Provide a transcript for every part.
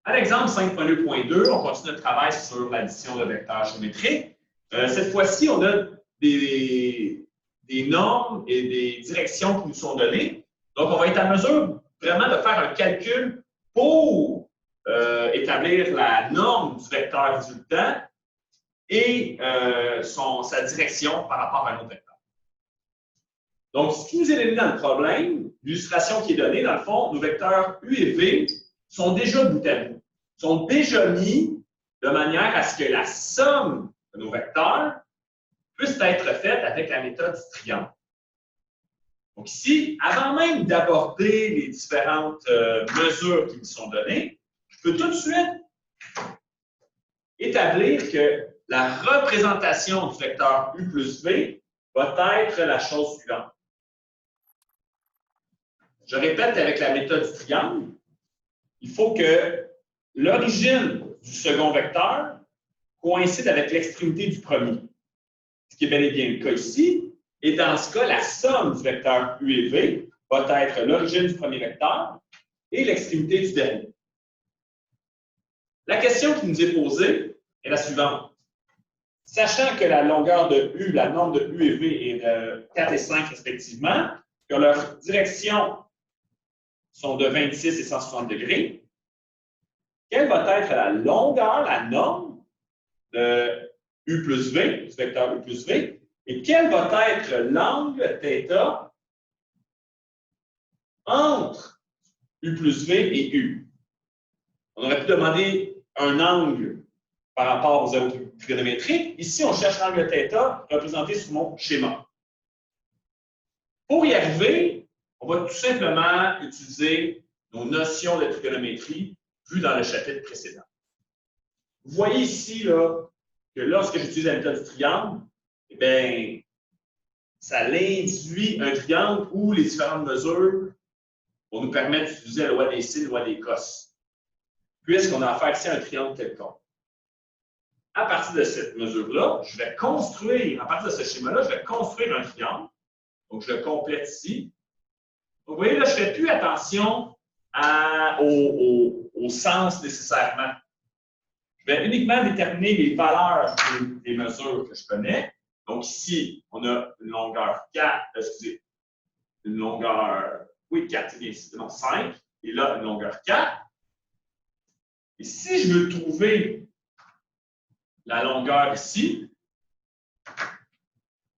À l'exemple 5.2.2, on continue notre travail sur l'addition de vecteurs géométriques. Cette fois-ci, on a des normes et des directions qui nous sont données. Donc, on va être en mesure vraiment de faire un calcul pour établir la norme du vecteur résultant et sa direction par rapport à un autre vecteur. Donc, ce qui nous est donné dans le problème, l'illustration qui est donnée, dans le fond, nos vecteurs U et V sont déjà bout à bout, sont déjà mis de manière à ce que la somme de nos vecteurs puisse être faite avec la méthode du triangle. Donc ici, avant même d'aborder les différentes mesures qui me sont données, je peux tout de suite établir que la représentation du vecteur U plus V va être la chose suivante. Je répète avec la méthode du triangle, il faut que l'origine du second vecteur coïncide avec l'extrémité du premier, ce qui est bel et bien le cas ici. Et dans ce cas, la somme du vecteur U et V va être l'origine du premier vecteur et l'extrémité du dernier. La question qui nous est posée est la suivante. Sachant que la longueur de U, la norme de U et V est de 4 et 5 respectivement, que leurs directions sont de 26 et 160 degrés, quelle va être la longueur, la norme de U plus V, du vecteur U plus V, et quel va être l'angle θ entre U plus V et U? On aurait pu demander un angle par rapport aux zéros trigonométriques. Ici, on cherche l'angle θ représenté sur mon schéma. Pour y arriver, on va tout simplement utiliser nos notions de trigonométrie vues dans le chapitre précédent. Vous voyez ici là, que lorsque j'utilise la méthode du triangle, eh bien, ça induit un triangle où les différentes mesures vont nous permettre d'utiliser la loi des sines, la loi des cos, puisqu'on a affaire ici à un triangle quelconque. À partir de cette mesure-là, je vais construire, à partir de ce schéma-là, je vais construire un triangle. Donc, je le complète ici. Donc, vous voyez, là, je ne fais plus attention au sens nécessairement. Je vais uniquement déterminer les valeurs des mesures que je connais. Donc, ici, on a une longueur 4, excusez, une longueur, oui, 4, c'est bien ici, non, 5, et là, une longueur 4. Et si je veux trouver la longueur ici,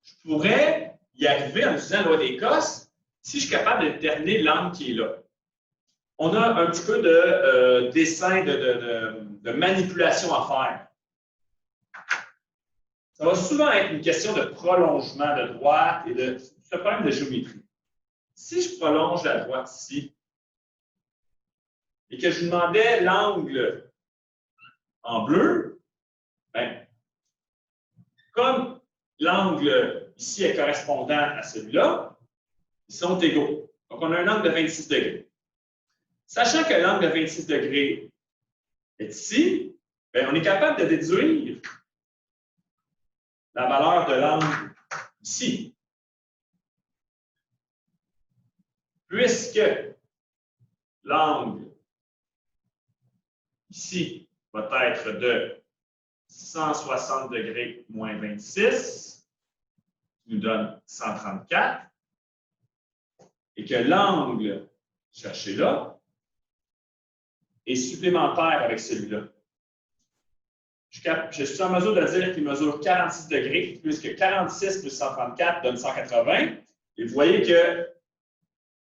je pourrais y arriver en utilisant la loi des cos si je suis capable de déterminer l'angle qui est là. On a un petit peu de dessin, de manipulation à faire. Ça va souvent être une question de prolongement de droite et de ce problème de géométrie. Si je prolonge la droite ici et que je demandais l'angle en bleu, bien, comme l'angle ici est correspondant à celui-là, ils sont égaux. Donc, on a un angle de 26 degrés. Sachant que l'angle de 26 degrés est ici, bien, on est capable de déduire la valeur de l'angle ici. Puisque l'angle ici va être de 160 degrés moins 26, qui nous donne 134, et que l'angle cherché là est supplémentaire avec celui-là. Je suis en mesure de dire qu'il mesure 46 degrés, puisque 46 plus 134 donne 180. Et vous voyez que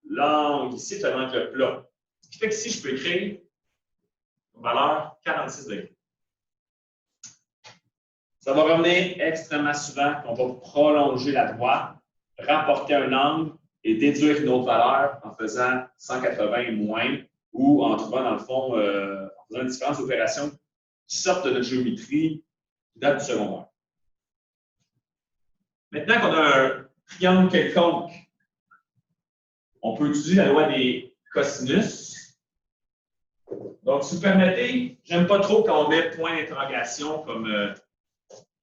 l'angle ici est un angle plat. Ce qui fait que ici, je peux écrire une valeur 46 degrés. Ça va revenir extrêmement souvent qu'on va prolonger la droite, rapporter un angle et déduire une autre valeur en faisant 180 moins ou en trouvant, dans le fond, en faisant différentes opérations qui sortent de notre géométrie qui date du secondaire. Maintenant qu'on a un triangle quelconque, on peut utiliser la loi des cosinus. Donc, si vous permettez, j'aime pas trop quand on met point d'interrogation comme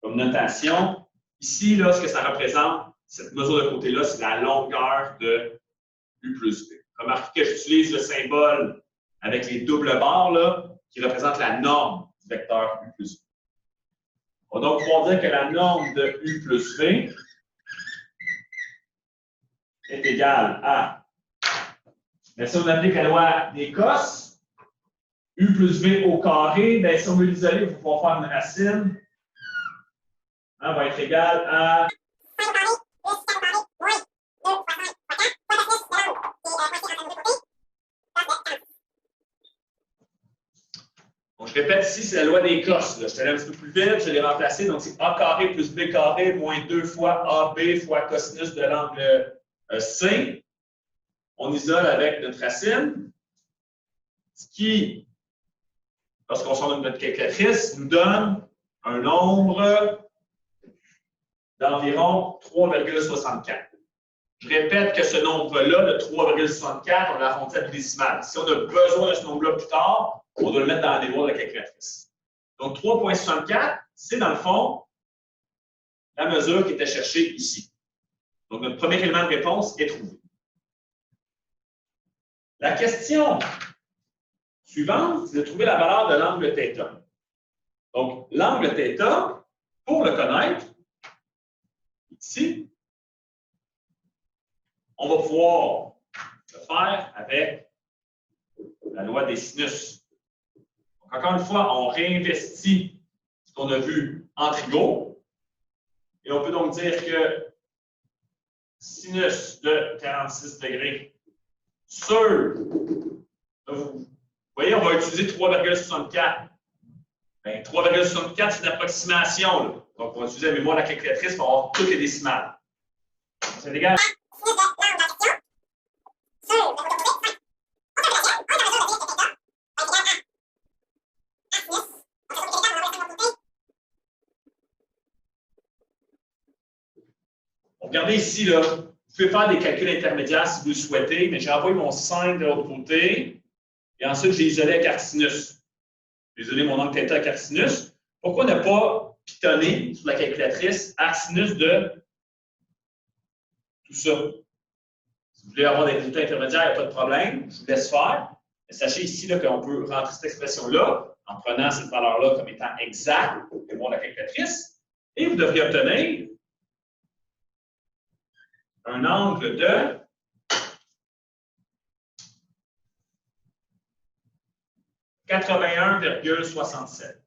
notation. Ici, là, ce que ça représente, cette mesure de côté-là, c'est la longueur de U plus V. Remarquez que j'utilise le symbole avec les doubles barres, là. qui représente la norme du vecteur U plus V. On va donc pouvoir dire que la norme de U plus V est égale à, bien, si on applique la loi des cos, U plus V au carré, bien, si on veut l'isoler, il va pouvoir faire une racine. Hein, va être égale à donc, je répète ici, c'est la loi des cos. Là. Je te l'ai un petit peu plus vite, je l'ai remplacé. Donc, c'est A carré plus B carré moins 2 fois AB fois cosinus de l'angle C. On isole avec notre racine, ce qui, lorsqu'on sort de notre calculatrice, nous donne un nombre d'environ 3,64. Je répète que ce nombre-là, le 3,64, on l'a arrondi à décimale. Si on a besoin de ce nombre-là plus tard, on doit le mettre dans la déboire de la calculatrice. Donc, 3,64, c'est dans le fond la mesure qui était cherchée ici. Donc, notre premier élément de réponse est trouvé. La question suivante, c'est de trouver la valeur de l'angle θ. Donc, l'angle θ, pour le connaître, ici, on va pouvoir le faire avec la loi des sinus. Donc, encore une fois, on réinvestit ce qu'on a vu en trigo. Et on peut donc dire que sinus de 46 degrés sur, vous voyez, on va utiliser 3,64. 3,64, c'est une approximation. Là. Donc, on va utiliser la mémoire de la calculatrice pour avoir toutes les décimales. C'est égal. Regardez ici, là, vous pouvez faire des calculs intermédiaires si vous le souhaitez, mais j'ai envoyé mon sin de l'autre côté et ensuite j'ai isolé avec arcsinus. J'ai isolé mon angle θ avec arcsinus. Pourquoi ne pas pitonner sur la calculatrice arcsinus de tout ça? Si vous voulez avoir des résultats intermédiaires, il n'y a pas de problème, je vous laisse faire. Mais sachez ici qu'on peut rentrer cette expression-là en prenant cette valeur-là comme étant exacte pour voir la calculatrice et vous devriez obtenir un angle de 81,67.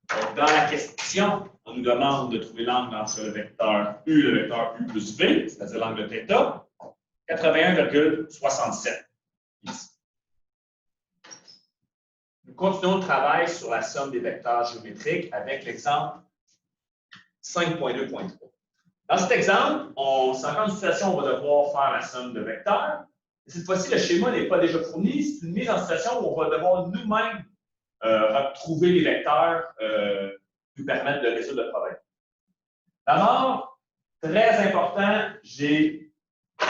Donc, dans la question, on nous demande de trouver l'angle entre le vecteur U et le vecteur U plus V, c'est-à-dire l'angle θ, 81,67. Nous continuons le travail sur la somme des vecteurs géométriques avec l'exemple 5.2.3. Dans cet exemple, c'est encore une situation où on va devoir faire la somme de vecteurs. Cette fois-ci, le schéma n'est pas déjà fourni. C'est une mise en situation où on va devoir nous-mêmes retrouver les vecteurs qui nous permettent de résoudre le problème. D'abord, très important, j'ai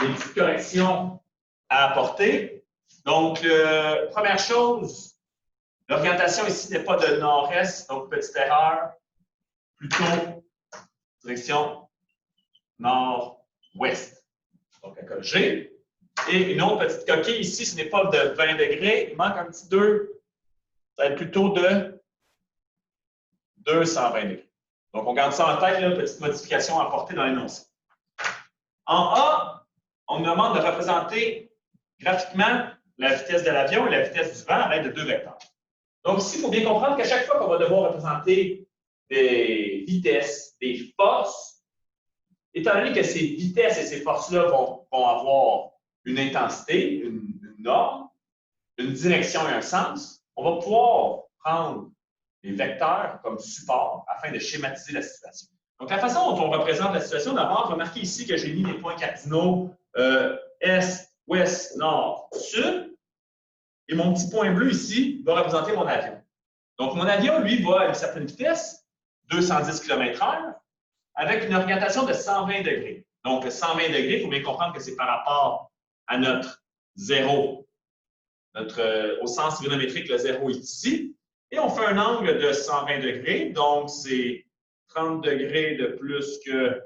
des petites corrections à apporter. Donc, première chose, l'orientation ici n'est pas de nord-est, donc petite erreur, plutôt direction nord-ouest. Donc, à corriger. Et une autre petite coquille ici, ce n'est pas de 20 degrés, il manque un petit 2. Ça va être plutôt de 220 degrés. Donc, on garde ça en tête, là, petite modification à apporter dans l'énoncé. En A, on nous demande de représenter graphiquement la vitesse de l'avion et la vitesse du vent à l'aide de deux vecteurs. Donc, ici, il faut bien comprendre qu'à chaque fois qu'on va devoir représenter des vitesses, des forces, étant donné que ces vitesses et ces forces-là vont avoir une intensité, une norme, une direction et un sens, on va pouvoir prendre les vecteurs comme support afin de schématiser la situation. Donc, la façon dont on représente la situation, d'abord, remarquez ici que j'ai mis les points cardinaux est, ouest, nord, sud. Et mon petit point bleu ici va représenter mon avion. Donc, mon avion, lui, va à une certaine vitesse, 210 km/h, avec une orientation de 120 degrés. Donc, 120 degrés, il faut bien comprendre que c'est par rapport à notre zéro. Au sens trigonométrique, le zéro est ici. Et on fait un angle de 120 degrés. Donc, c'est 30 degrés de plus que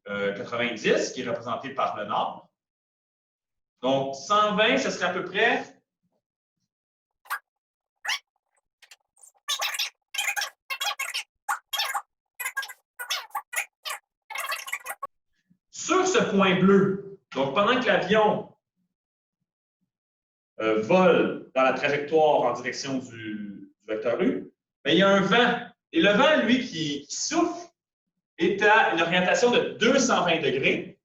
90, qui est représenté par le nord. Donc, 120, ce serait à peu près sur ce point bleu. Donc, pendant que l'avion vole dans la trajectoire en direction du vecteur U, bien, il y a un vent. Et le vent, lui, qui souffle, est à une orientation de 220 degrés,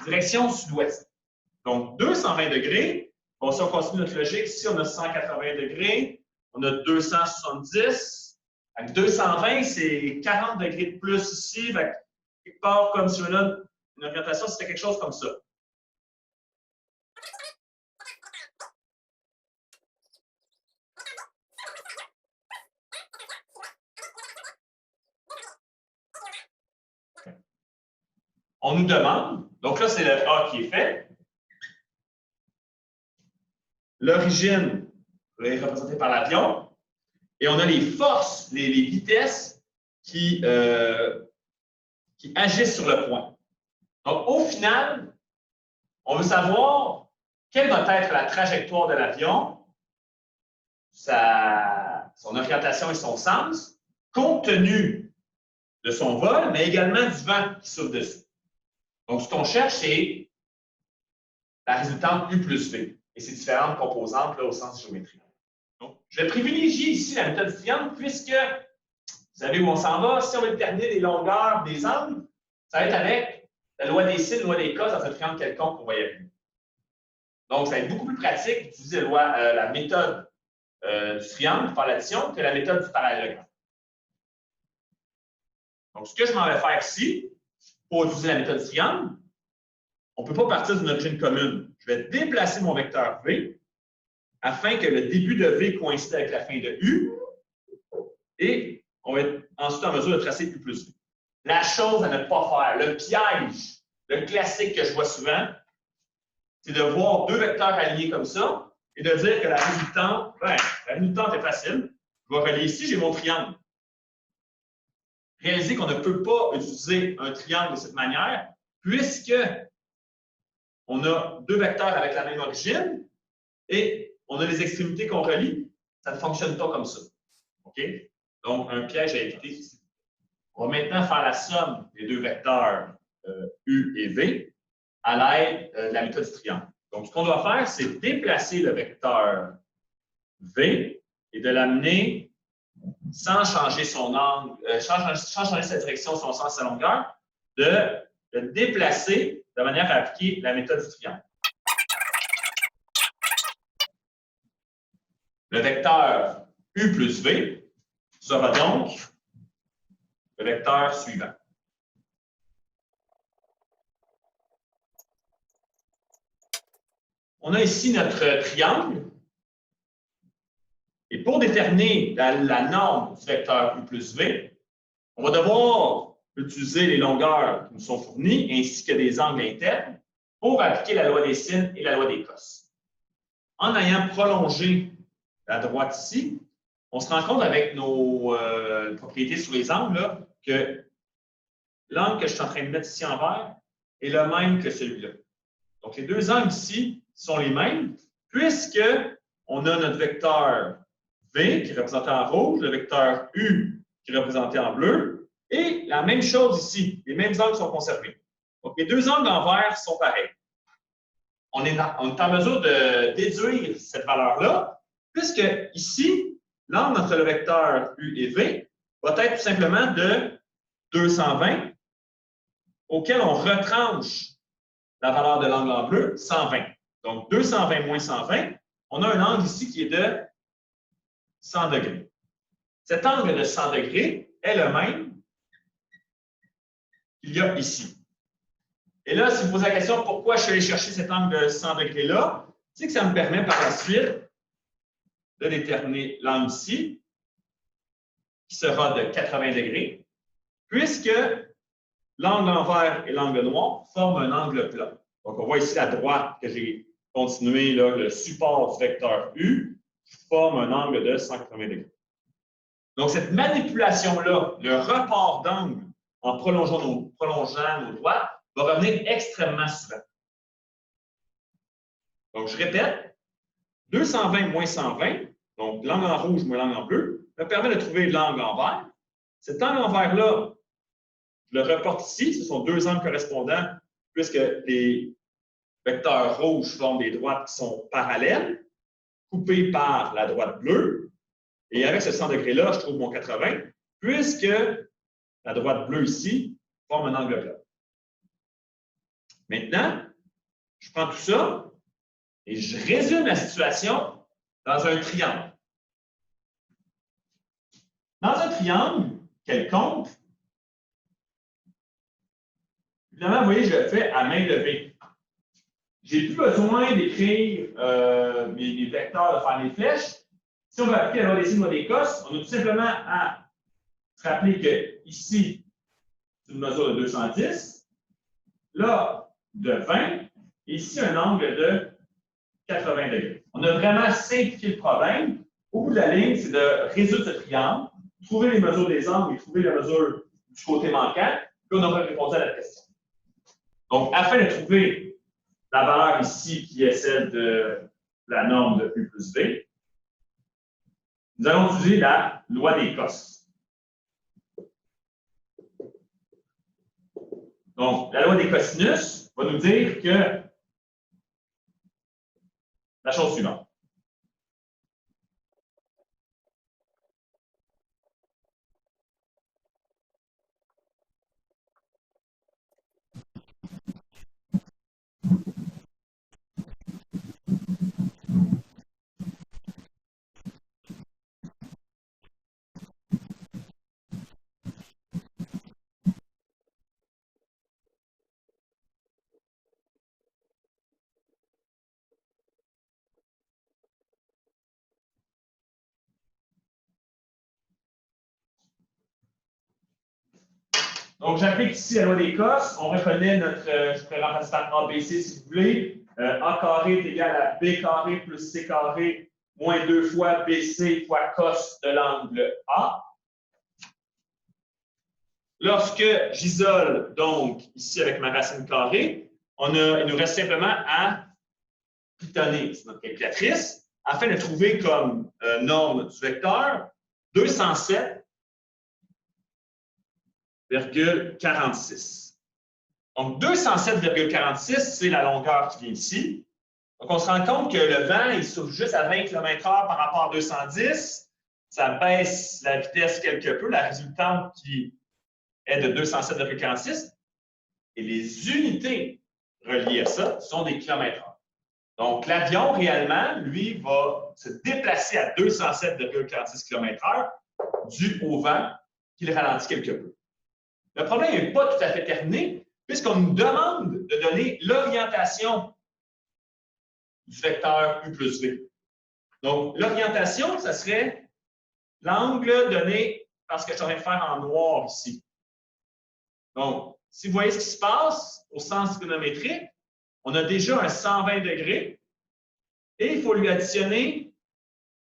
direction sud-ouest. Donc, 220 degrés. Bon, si on continue notre logique, ici, on a 180 degrés, on a 270. Avec 220, c'est 40 degrés de plus ici. Avec, quelque part, comme si on a une orientation, c'était quelque chose comme ça. On nous demande, donc là, c'est le A qui est fait. L'origine est représentée par l'avion. Et on a les forces, les vitesses qui agissent sur le point. Donc, au final, on veut savoir quelle va être la trajectoire de l'avion, son orientation et son sens, compte tenu de son vol, mais également du vent qui souffle dessus. Donc, ce qu'on cherche, c'est la résultante U plus V et ses différentes composantes là, au sens géométrique. Donc, je vais privilégier ici la méthode du triangle puisque vous savez où on s'en va. Si on veut déterminer les longueurs des angles, ça va être avec la loi des sines, la loi des cos dans un triangle quelconque qu'on va y arriver. Donc, ça va être beaucoup plus pratique d'utiliser la méthode du triangle pour faire l'addition que la méthode du parallélogramme. Donc, ce que je m'en vais faire ici, pour utiliser la méthode du triangle, on ne peut pas partir d'une origine commune. Je vais déplacer mon vecteur V afin que le début de V coïncide avec la fin de U et on va être ensuite en mesure de tracer U plus V. La chose à ne pas faire, le piège, le classique que je vois souvent, c'est de voir deux vecteurs alignés comme ça et de dire que la résultante, ben, la résultante est facile. Je vais relier ici, j'ai mon triangle. Réalisez qu'on ne peut pas utiliser un triangle de cette manière puisque on a deux vecteurs avec la même origine et on a les extrémités qu'on relie. Ça ne fonctionne pas comme ça. OK? Donc, un piège à éviter ici. On va maintenant faire la somme des deux vecteurs U et V à l'aide de la méthode du triangle. Donc, ce qu'on doit faire, c'est déplacer le vecteur V et de l'amener sans changer son angle, sans changer sa direction, son sens, sa longueur, de le déplacer de manière à appliquer la méthode du triangle. Le vecteur U plus V sera donc le vecteur suivant. On a ici notre triangle. Et pour déterminer la norme du vecteur U plus V, on va devoir utiliser les longueurs qui nous sont fournies ainsi que des angles internes pour appliquer la loi des sines et la loi des cos. En ayant prolongé la droite ici, on se rend compte avec nos propriétés sur les angles là, que l'angle que je suis en train de mettre ici en vert est le même que celui-là. Donc, les deux angles ici sont les mêmes puisque on a notre vecteur V qui est représenté en rouge, le vecteur U qui est représenté en bleu, et la même chose ici, les mêmes angles sont conservés. Donc, les deux angles en vert sont pareils. On est en mesure de déduire cette valeur-là, puisque ici, l'angle entre le vecteur U et V va être tout simplement de 220, auquel on retranche la valeur de l'angle en bleu, 120. Donc, 220 moins 120, on a un angle ici qui est de 100 degrés. Cet angle de 100 degrés est le même qu'il y a ici. Et là, si vous posez la question pourquoi je suis allé chercher cet angle de 100 degrés-là, c'est que ça me permet par la suite de déterminer l'angle ici, qui sera de 80 degrés, puisque l'angle en vert et l'angle noir forment un angle plat. Donc, on voit ici à droite que j'ai continué là, le support du vecteur U qui forme un angle de 180 degrés. Donc, cette manipulation-là, le report d'angle en prolongeant nos droites, va revenir extrêmement souvent. Donc, je répète, 220 moins 120, donc l'angle en rouge moins l'angle en bleu, me permet de trouver l'angle en vert. Cet angle en vert-là, je le reporte ici. Ce sont deux angles correspondants puisque les vecteurs rouges forment des droites qui sont parallèles, coupées par la droite bleue. Et avec ce 100 degrés-là, je trouve mon 80, puisque la droite bleue ici forme un angle plat. Maintenant, je prends tout ça et je résume la situation dans un triangle. Dans un triangle quelconque, évidemment, vous voyez, je le fais à main levée. Je n'ai plus besoin d'écrire mes vecteurs, de faire les flèches. Si on veut appliquer la loi des signes, loi des cos, on a tout simplement à se rappeler que ici, c'est une mesure de 210, là, de 20, et ici, un angle de 80 degrés. On a vraiment simplifié le problème. Au bout de la ligne, c'est de résoudre ce triangle, trouver les mesures des angles et trouver la mesure du côté manquant, puis on aura répondu à la question. Donc, afin de trouver la valeur ici, qui est celle de la norme de U plus V, nous allons utiliser la loi des cos. Donc, la loi des cosinus va nous dire que la chose suivante. Donc, j'applique ici la loi des cos. On reconnaît notre, je pourrais remplacer par ABC si vous voulez. A carré est égal à B carré plus C carré moins 2 fois BC fois cos de l'angle A. Lorsque j'isole, donc, ici avec ma racine carrée, il nous reste simplement à pitonner notre calculatrice afin de trouver comme norme du vecteur 207,46. Donc, 207,46, c'est la longueur qui vient ici. Donc, on se rend compte que le vent, il souffle juste à 20 km/h par rapport à 210. Ça baisse la vitesse quelque peu, la résultante qui est de 207,46. Et les unités reliées à ça sont des kilomètres-heure. Donc, l'avion, réellement, lui, va se déplacer à 207,46 km/h dû au vent qui le ralentit quelque peu. Le problème n'est pas tout à fait terminé, puisqu'on nous demande de donner l'orientation du vecteur U plus V. Donc, l'orientation, ça serait l'angle donné par ce que je suis en train de faire en noir ici. Donc, si vous voyez ce qui se passe au sens trigonométrique, on a déjà un 120 degrés et il faut lui additionner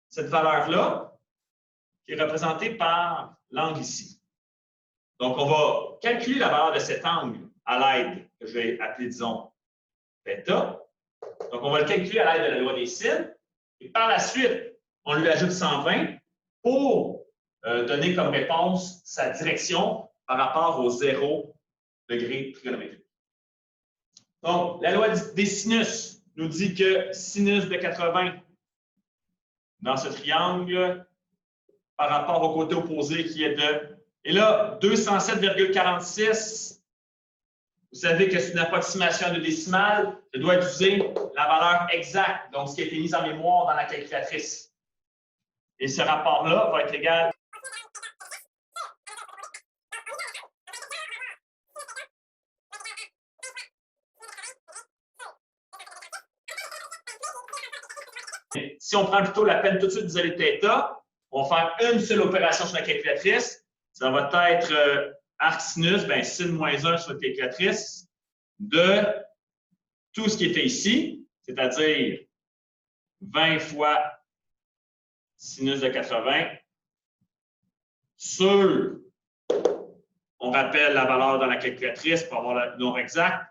cette valeur-là qui est représentée par l'angle ici. Donc, on va calculer la valeur de cet angle à l'aide que je vais appeler, disons, θ. Donc, on va le calculer à l'aide de la loi des sines. Et par la suite, on lui ajoute 120 pour donner comme réponse sa direction par rapport au 0 degré trigonométrique. Donc, la loi des sinus nous dit que sinus de 80 dans ce triangle par rapport au côté opposé qui est de... Et là, 207,46, vous savez que c'est une approximation de décimale. Je dois utiliser la valeur exacte, donc ce qui a été mis en mémoire dans la calculatrice. Et ce rapport-là va être égal si on prend plutôt la peine tout de suite d'isoler θ, on va faire une seule opération sur la calculatrice. Ça va être arc sinus, bien, sin moins 1 sur la calculatrice de tout ce qui était ici, c'est-à-dire 20 fois sinus de 80 sur, on rappelle la valeur dans la calculatrice pour avoir le nombre exact,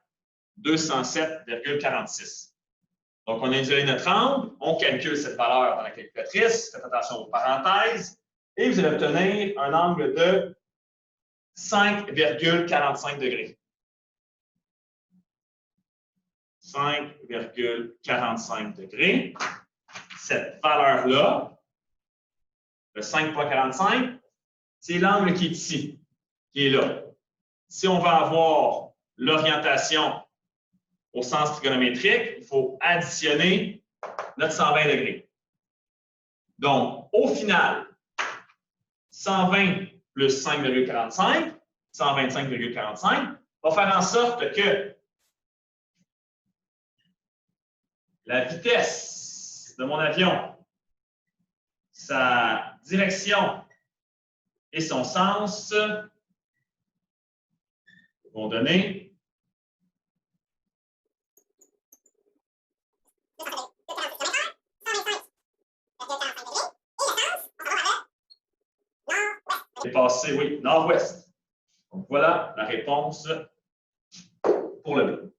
207,46. Donc, on a isolé notre angle, on calcule cette valeur dans la calculatrice, faites attention aux parenthèses, et vous allez obtenir un angle de 5,45 degrés. 5,45 degrés. Cette valeur-là, le 5,45, c'est l'angle qui est ici, qui est là. Si on veut avoir l'orientation au sens trigonométrique, il faut additionner notre 120 degrés. Donc, au final, 120 plus 5,45, 125,45, va faire en sorte que la vitesse de mon avion, sa direction et son sens vont donner dépasser, oui, nord-ouest. Donc, voilà la réponse pour le B.